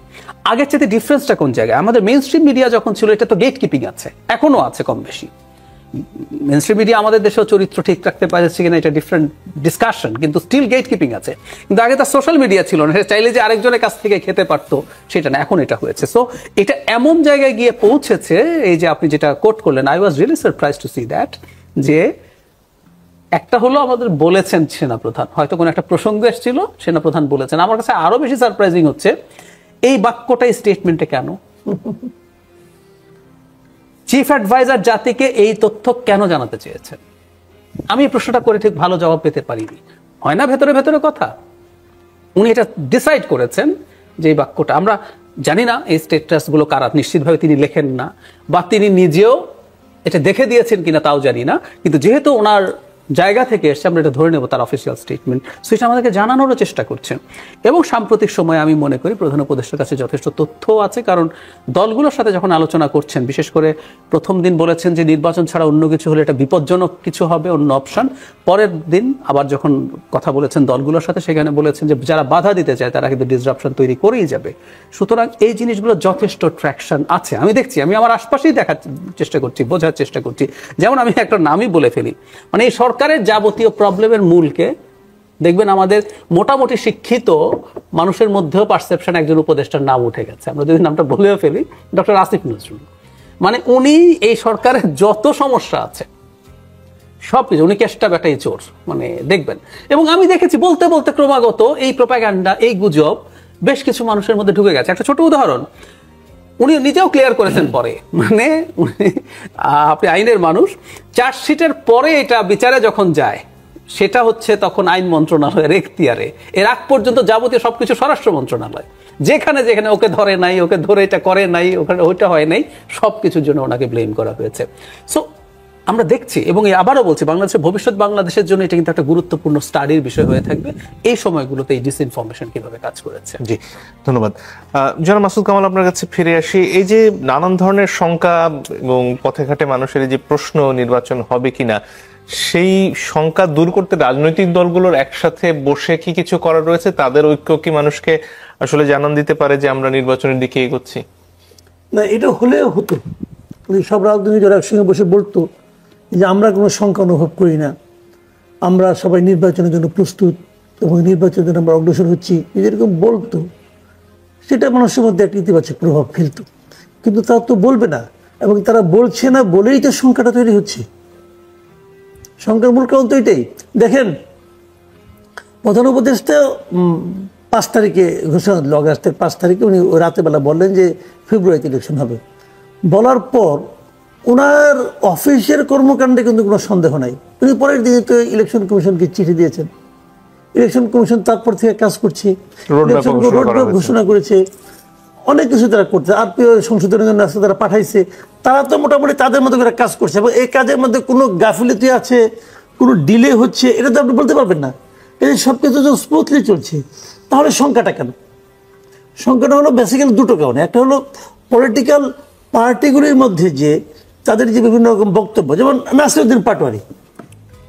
আগের চাইতে ডিফারেন্সটা কোন জায়গায়? আমাদের মেইন স্ট্রিম মিডিয়া যখন ছিল, এটা তো গেট কিপিং আছে, এখনো আছে কম বেশি। মেইন স্ট্রিম মিডিয়া আমাদের দেশেও চরিত্র ঠিক রাখতে পারছে কিনা, এটা ডিফারেন্ট ডিসকাশন, কিন্তু স্টিল গেট কিপিং আছে। কিন্তু আগে তার সোশ্যাল মিডিয়া ছিল না, সেটা চাইলে যে আরেকজনের কাছ থেকে খেতে পারতো, সেটা না, এখন এটা হয়েছে। সো এটা এমন জায়গায় গিয়ে পৌঁছেছে, এই যে আপনি যেটা কোট করলেন, I was really surprise to see that, যে একটা হলো আমাদের বলেছেন সেনাপ্রধান, হয়তো কোনো একটা প্রসঙ্গ এসেছিল, সেনাপ্রধান বলেছেন। আমার কাছে আরো বেশি সারপ্রাইজিং হচ্ছে এই বাক্যটা স্টেটমেন্টে কেন? চিফ অ্যাডভাইজার জাতিকে এই তথ্য কেন জানাতে চেয়েছেন? আমি এই প্রশ্নটা করে ঠিক ভালো জবাব পেতে পারিনি। হয় না ভেতরে ভেতরে কথা? উনি এটা ডিসাইড করেছেন যে এই বাক্যটা, আমরা জানি না এই স্টেটাসগুলো কারা, নিশ্চিতভাবে তিনি লেখেন না, বা তিনি নিজেও এটা দেখে দিয়েছেন কিনা তাও জানি না, কিন্তু যেহেতু ওনার জায়গা থেকে এসছে, আমরা এটা ধরে নেব তার অফিসিয়াল স্টেটমেন্ট। সো এটা আমাদেরকে জানানোরও চেষ্টা করছেন। এবং সাম্প্রতিক সময়ে আমি মনে করি প্রধান উপদেষ্টার কাছে যথেষ্ট তথ্য আছে, কারণ দলগুলোর সাথে যখন আলোচনা করছেন, বিশেষ করে প্রথম দিন বলেছেন যে নির্বাচন ছাড়া অন্য কিছু হলে এটা বিপজ্জনক কিছু হবে, অন্য অপশন। পরের দিন আবার যখন কথা বলেছেন দলগুলোর সাথে, সেখানে বলেছেন যে যারা বাধা দিতে চায় তারা কিন্তু ডিসরাপশন তৈরি করেই যাবে। সুতরাং এই জিনিসগুলো যথেষ্ট ট্র্যাকশন আছে, আমি দেখছি, আমি আমার আশপাশেই দেখার চেষ্টা করছি, বোঝার চেষ্টা করছি। যেমন আমি একটা নামই বলে ফেলি, মানে এই সরকারের যাবতীয় প্রবলেমের মূলকে দেখবেন আমাদের মোটামুটি শিক্ষিত মানুষের মধ্যেও পারসেপশন একজন উপদেষ্টার নাম উঠে গেছে। আমরা যদি নামটা বলেও ফেলি, ডক্টর আসিফ নজরুল। মানে উনি এই সরকারের যত সমস্যা আছে সবকিছু, উনি কেষ্টা বেটাই চোর, মানে দেখবেন। এবং আমি দেখেছি বলতে বলতে ক্রমাগত এই প্রোপাগান্ডা, এই গুজব বেশ কিছু মানুষের মধ্যে ঢুকে গেছে। একটা ছোট উদাহরণ উনি নিজেও ক্লিয়ার করেছেন পরে, মানে আপনি আইনের মানুষ, চার্জশিটের পরে এটা বিচারে যখন যায়, সেটা হচ্ছে তখন আইন মন্ত্রণালয়ের এখতিয়ারে। এর আগ পর্যন্ত যাবতীয় সবকিছু স্বরাষ্ট্র মন্ত্রণালয়, যেখানে যেখানে ওকে ধরে নাই, ওকে ধরে এটা করে নাই, ওখানে ওইটা হয় নাই, সবকিছুর জন্য ওনাকে ব্লেম করা হয়েছে। সো আমরা দেখছি, এবং আবারও বলছি, বাংলাদেশের ভবিষ্যৎ, বাংলাদেশের জন্য এটা কিন্তু একটা গুরুত্বপূর্ণ স্টাডির বিষয় হয়ে থাকবে এই সময়গুলোতে, এই ডিসইনফরমেশন কিভাবে কাজ করেছে। জি, ধন্যবাদ। জনাব মাসুদ কামাল, আপনার কাছে ফিরে আসি। এই যে নানান ধরনের শঙ্কা এবং পথে ঘাটে মানুষের যে প্রশ্ন, নির্বাচন হবে কিনা, সেই শঙ্কা দূর করতে রাজনৈতিক দলগুলোর একসাথে বসে কি কিছু করা রয়েছে? তাদের ঐক্য কি মানুষকে আসলে জানান দিতে পারে যে আমরা নির্বাচনের দিকে এগোচ্ছি? না, এটা হলেও হতো, সব রাজনৈতিক দল একসঙ্গে বসে বলতো যে আমরা কোনো শঙ্কা অনুভব করি না, আমরা সবাই নির্বাচনের জন্য প্রস্তুত এবং নির্বাচনের জন্য আমরা অগ্রসর হচ্ছি, যেরকম বলতো, সেটা মানুষের মধ্যে একটা ইতিবাচক প্রভাব ফেলতো। কিন্তু তা তো বলবে না, এবং তারা বলছে না বলেই তো সংখ্যাটা তৈরি হচ্ছে। সংখ্যার মূল কারণ তো এটাই। দেখেন, প্রধান উপদেষ্টা 5 তারিখে ঘোষণা দিল, আগস্টের 5 তারিখে উনি রাতে বেলা বললেন যে ফেব্রুয়ারিতে ইলেকশন হবে। বলার পর ওনার অফিসের কর্মকাণ্ডে কিন্তু কোনো সন্দেহ নাই। উনি পরের দিনে তো ইলেকশন কমিশনকে চিঠি দিয়েছেন। ইলেকশন কমিশন তারপর থেকে কাজ করছে, রোডম্যাপ ঘোষণা করেছে, অনেক কিছু তারা করছে, আরপিও সংশোধনের জন্য আসলে তারা পাঠাইছে। তারা তো মোটামুটি তাদের মতো করে কাজ করছে এবং এই কাজের মধ্যে কোনো গাফিলতি আছে, কোনো ডিলে হচ্ছে, এটা তো আপনি বলতে পারবেন না। এই সব কিছু যখন স্মুথলি চলছে, তাহলে সংখ্যাটা কেন? সংখ্যাটা হলো বেসিক্যালি দুটো কারণে। একটা হলো পলিটিক্যাল পার্টিগুলির মধ্যে যে তাদের যে বিভিন্ন রকম বক্তব্য, যেমন নাসিরউদ্দিন পাটোয়ারি,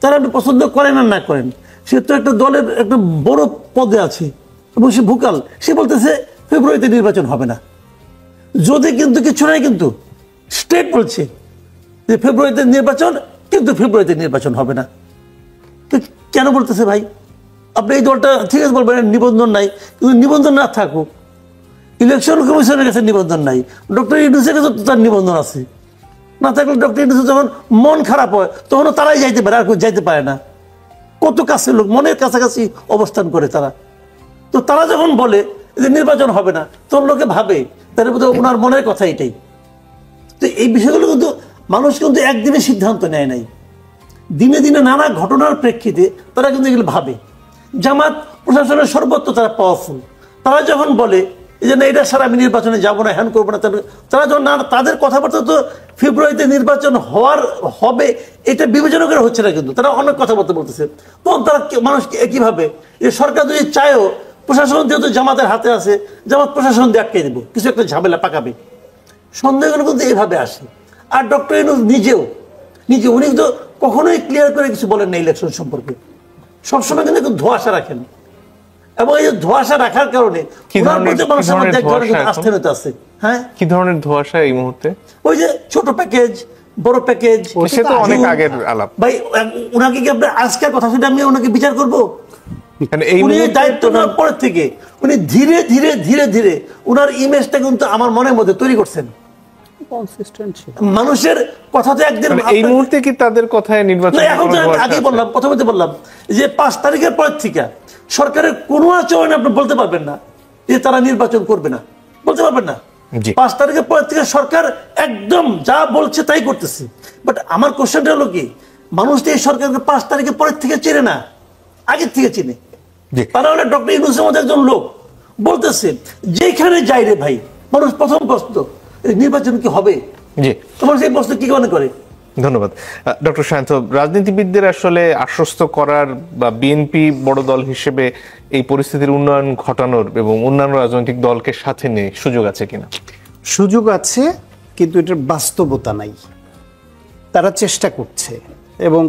তারা আপনি পছন্দ করেন আর না করেন, সে তো একটা দলের একটা বড় পদে আছে এবং সে ভোকাল। সে বলতেছে ফেব্রুয়ারিতে নির্বাচন হবে না। যদি কিন্তু কিছু নাই, কিন্তু স্টেট বলছে যে ফেব্রুয়ারিতে নির্বাচন, কিন্তু ফেব্রুয়ারিতে নির্বাচন হবে না। তো কেন বলতেছে ভাই? আপনি এই দলটা ঠিক আছে বলবেন নিবন্ধন নাই, কিন্তু নিবন্ধন না থাকুক, ইলেকশন কমিশনের কাছে নিবন্ধন নাই, ডক্টর ইউনূসের কাছে তার নিবন্ধন আছে। না থাকলে ডক্টর ইউনূসের যখন মন খারাপ হয় তখনও তারাই যাইতে পারে, আর কেউ যাইতে পারে না। কত কাছের লোক মনের কাছাকাছি অবস্থান করে তারা। তো তারা যখন বলে যে নির্বাচন হবে না, তখন লোকে ভাবে তার মধ্যে ওনার মনের কথা এটাই। তো এই বিষয়গুলো কিন্তু মানুষ কিন্তু একদিনে সিদ্ধান্ত নেয় নাই, দিনে দিনে নানা ঘটনার প্রেক্ষিতে তারা কিন্তু এগুলো ভাবে। জামাত প্রশাসনের সর্বত্র তারা পাওয়ারফুল। তারা যখন বলে যে না এটা সারা আমি নির্বাচনে যাবো না, হ্যান করবো না, তারা যখন না, তাদের কথাবার্তা তো ফেব্রুয়ারিতে নির্বাচন হবে এটা বিবেচনা করে হচ্ছে না, কিন্তু তারা অনেক কথাবার্তা বলতেছে। তখন তারা মানুষ একইভাবে যে সরকার যদি চায়ও, প্রশাসন যেহেতু জামাতের হাতে আছে, জামাত প্রশাসন দিয়ে আটকে দেবো, কিছু একটা ঝামেলা পাকাবে। সন্দেহগুলো কিন্তু এইভাবে আসে। আর ডক্টর ইউনূস নিজে উনি তো কখনোই ক্লিয়ার করে কিছু বলেন না ইলেকশন সম্পর্কে, সবসময় কিন্তু একটু ধোঁয়াশা রাখেন। এবং এই ধোঁয়াশা রাখার কারণে আস্থানতা আছে। হ্যাঁ, কি ধরনের ধোঁয়াশা এই মুহূর্তে? ওই যে ছোট প্যাকেজ, বড় প্যাকেজ, সে তো অনেক আগের আলাপ ভাই। উনাকে কি আপনি আজকের কথা শুনে আমি ওনাকে বিচার করবো? উনি দায়িত্ব নেওয়ার পরের থেকে উনি ধীরে ধীরে ধীরে ধীরে উনার ইমেজটা কিন্তু আমার মনের মধ্যে তৈরি করছেন। মানুষের কথা তো একদিন, এই মুহূর্তে কি তাদের কথায় নির্বাচন? এখন আগে বললাম, প্রথমে বললাম যে 5 তারিখের পর থেকে সরকারের কোনো আচরণ আপনি বলতে পারবেন না যে তারা নির্বাচন করবে না, বলতে পারবেন না। 5 তারিখের পর থেকে সরকার একদম যা বলছে তাই করতেছে। বাট আমার কোশ্চেনটা হলো কি, মানুষ তো এই সরকারকে 5 তারিখের পরের থেকে চেনে না, আগের থেকে চেনে। তারা হলে ডক্টর ইউনূসের মতো একজন লোক বলতেছে যেখানে যাই রে ভাই, মানুষ প্রথম প্রশ্ন নির্বাচন কি হবে, তোমার সেই প্রশ্ন কি মনে করে? ধন্যবাদ ডক্টর শান্ত। রাজনীতিবিদদের আসলে আশ্বস্ত করার বা বিএনপি বড় দল হিসেবে এই পরিস্থিতির উন্নয়ন ঘটানোর এবং অন্যান্য রাজনৈতিক দলকে সাথে নিয়ে সুযোগ আছে কিনা? সুযোগ আছে, কিন্তু এটার বাস্তবতা নাই। তারা চেষ্টা করছে এবং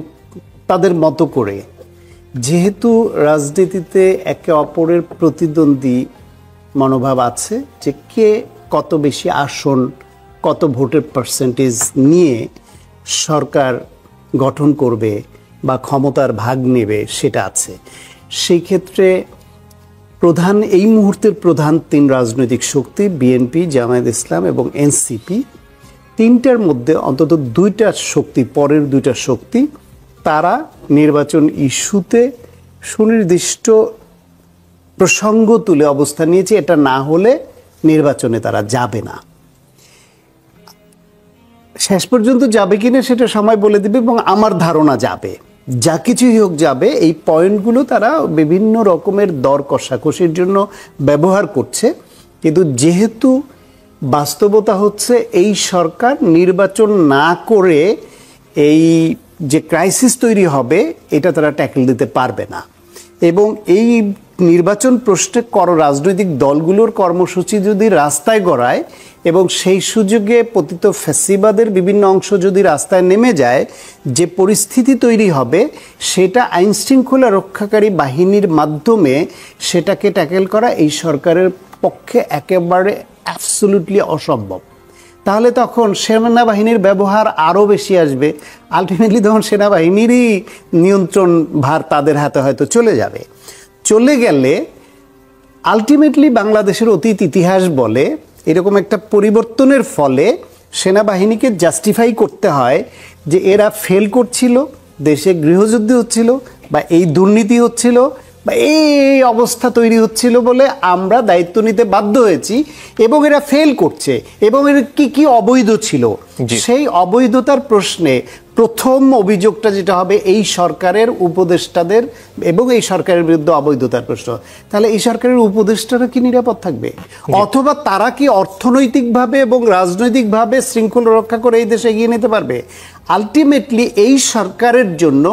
তাদের মতো করে, যেহেতু রাজনীতিতে একে অপরের প্রতিদ্বন্দ্বী মনোভাব আছে যে কে কত বেশি আসন, কত ভোটের পার্সেন্টেজ নিয়ে সরকার গঠন করবে বা ক্ষমতার ভাগ নেবে, সেটা আছে। সেই ক্ষেত্রে এই মুহূর্তের প্রধান 3 রাজনৈতিক শক্তি বিএনপি, জামায়াত ইসলাম এবং এনসিপি, 3টার মধ্যে অন্তত 2টা শক্তি, পরের 2টা শক্তি, তারা নির্বাচন ইস্যুতে সুনির্দিষ্ট প্রসঙ্গ তুলে অবস্থান নিয়েছে। এটা না হলে নির্বাচনে তারা যাবে না। শেষ পর্যন্ত যাবে কিনা সেটা সময় বলে দিবে, এবং আমার ধারণা যাবে, যা কিছুই হোক যাবে। এই পয়েন্টগুলো তারা বিভিন্ন রকমের দর কষাকষির জন্য ব্যবহার করছে। কিন্তু যেহেতু বাস্তবতা হচ্ছে এই সরকার নির্বাচন না করে এই যে ক্রাইসিস তৈরি হবে এটা তারা ট্যাকেল দিতে পারবে না। এবং এই নির্বাচন প্রশ্নে রাজনৈতিক দলগুলোর কর্মসূচি যদি রাস্তায় গড়ায় এবং সেই সুযোগে পতিত ফ্যাসিবাদের বিভিন্ন অংশ যদি রাস্তায় নেমে যায়, যে পরিস্থিতি তৈরি হবে সেটা আইন শৃঙ্খলা রক্ষাকারী বাহিনীর মাধ্যমে সেটাকে ট্যাকেল করা এই সরকারের পক্ষে একেবারে অ্যাবসলিউটলি অসম্ভব। তাহলে তখন সেনাবাহিনীর ব্যবহার আরও বেশি আসবে। আলটিমেটলি তখন সেনাবাহিনীরই নিয়ন্ত্রণ ভার তাদের হাতে হয়তো চলে যাবে। চলে গেলে আলটিমেটলি বাংলাদেশের অতীত ইতিহাস বলে এরকম একটা পরিবর্তনের ফলে সেনাবাহিনীকে জাস্টিফাই করতে হয় যে এরা ফেল করছিল, দেশে গৃহযুদ্ধ হচ্ছিল, বা এই দুর্নীতি হচ্ছিল, বা এই অবস্থা তৈরি হচ্ছিল বলে আমরা দায়িত্ব নিতে বাধ্য হয়েছি, এবং এরা ফেল করছে, এবং এর কি কি অবৈধ ছিল, সেই অবৈধতার প্রশ্নে প্রথম অভিযোগটা যেটা হবে এই সরকারের উপদেষ্টাদের, এবং এই সরকারের বিরুদ্ধে অবৈধতার প্রশ্ন। তাহলে এই সরকারের উপদেষ্টারা কি নিরাপদ থাকবে? অথবা তারা কি অর্থনৈতিকভাবে এবং রাজনৈতিকভাবে শৃঙ্খলা রক্ষা করে এই দেশে এগিয়ে নিতে পারবে? আলটিমেটলি এই সরকারের জন্য,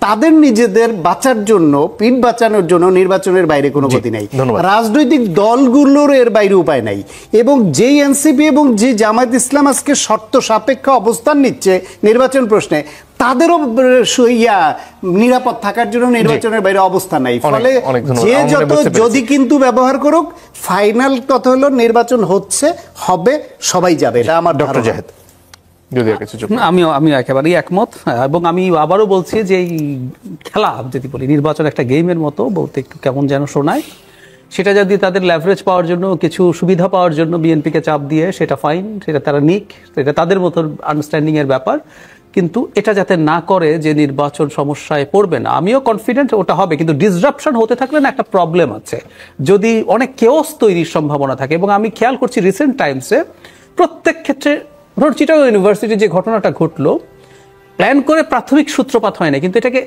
তাদের নিজেদের বাঁচার জন্য, পিঠ বাঁচানোর জন্য নির্বাচনের বাইরে কোনো গতি নাই। রাজনৈতিক দলগুলোর এর বাইরে উপায় নাই। এবং যেই এনসিপি এবং যে জামায়াত ইসলাম আজকে শর্ত সাপেক্ষ অবস্থান নিচ্ছে নির্বাচন প্রশ্নে, তাদেরও নিরাপদ থাকার জন্য নির্বাচনের বাইরে অবস্থান নাই। ফলে যে যত যদি কিন্তু ব্যবহার করুক, ফাইনাল কথা হলো নির্বাচন হচ্ছে, হবে, সবাই যাবে। এটা আমার ডক্টর জাহেদ। আমি একেবারেই একমত, এবং আমি আবারও বলছি যে এই খেলা যদি বলি নির্বাচন একটা গেমের মতো, বলতে একটু কেমন যেন শোনায়। সেটা যদি তাদের লেভারেজ পাওয়ার জন্য, কিছু সুবিধা পাওয়ার জন্য বিএনপিকে চাপ দিয়ে, সেটা ফাইন, সেটা তারা নিক, সেটা তাদের মতো আন্ডারস্ট্যান্ডিং এর ব্যাপার। কিন্তু এটা যাতে না করে যে নির্বাচন সমস্যায় পড়বে না, আমিও কনফিডেন্ট ওটা হবে। কিন্তু ডিসরাপশন হতে থাকলে না একটা প্রবলেম আছে, যদি অনেক কেওস তৈরির সম্ভাবনা থাকে। এবং আমি খেয়াল করছি রিসেন্ট টাইমসে প্রত্যেক ক্ষেত্রে, ধরুন চিটাগং ইউনিভার্সিটি যে ঘটনাটা ঘটলো, প্ল্যান করে প্রাথমিক সূত্রপাত হয় না, কিন্তু এটাকে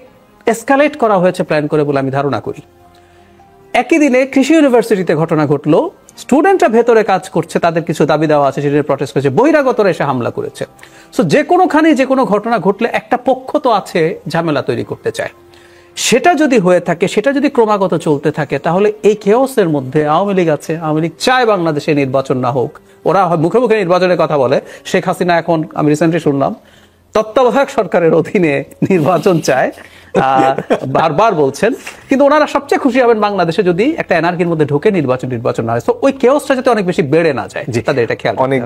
এসকালেট করা হয়েছে প্ল্যান করে বলে আমি ধারণা করি। একই দিনে কৃষি ইউনিভার্সিটিতে ঘটনা ঘটলো, স্টুডেন্টরা ভেতরে কাজ করছে, তাদের কিছু দাবি দেওয়া আছে, সেটা প্রটেস্ট করেছে, বহিরাগতরা এসে হামলা করেছে। সো যে কোনোখানে যে কোনো ঘটনা ঘটলে একটা পক্ষ তো আছে ঝামেলা তৈরি করতে চায়। সেটা যদি হয়ে থাকে, সেটা যদি ক্রমাগত চলতে থাকে, তাহলে এই কেওসের মধ্যে আওয়ামী লীগ আছে, আওয়ামী লীগ চায় বাংলাদেশে নির্বাচন না হোক, ওরা মুখে মুখে নির্বাচনের কথা বলে। শেখ হাসিনা এখন আমি রিসেন্টলি শুনলাম তত্ত্বাবধায়ক সরকারের অধীনে নির্বাচন চায়, বারবার বলছেন। কিন্তু ওনারা সবচেয়ে খুশি হবেন বাংলাদেশে যদি একটা এনআরকির মধ্যে ঢুকে নির্বাচন না হয়। তো ওই কেওসটা যাতে অনেক বেশি বেড়ে না যায়, তাদের এটা খেয়াল। অনেক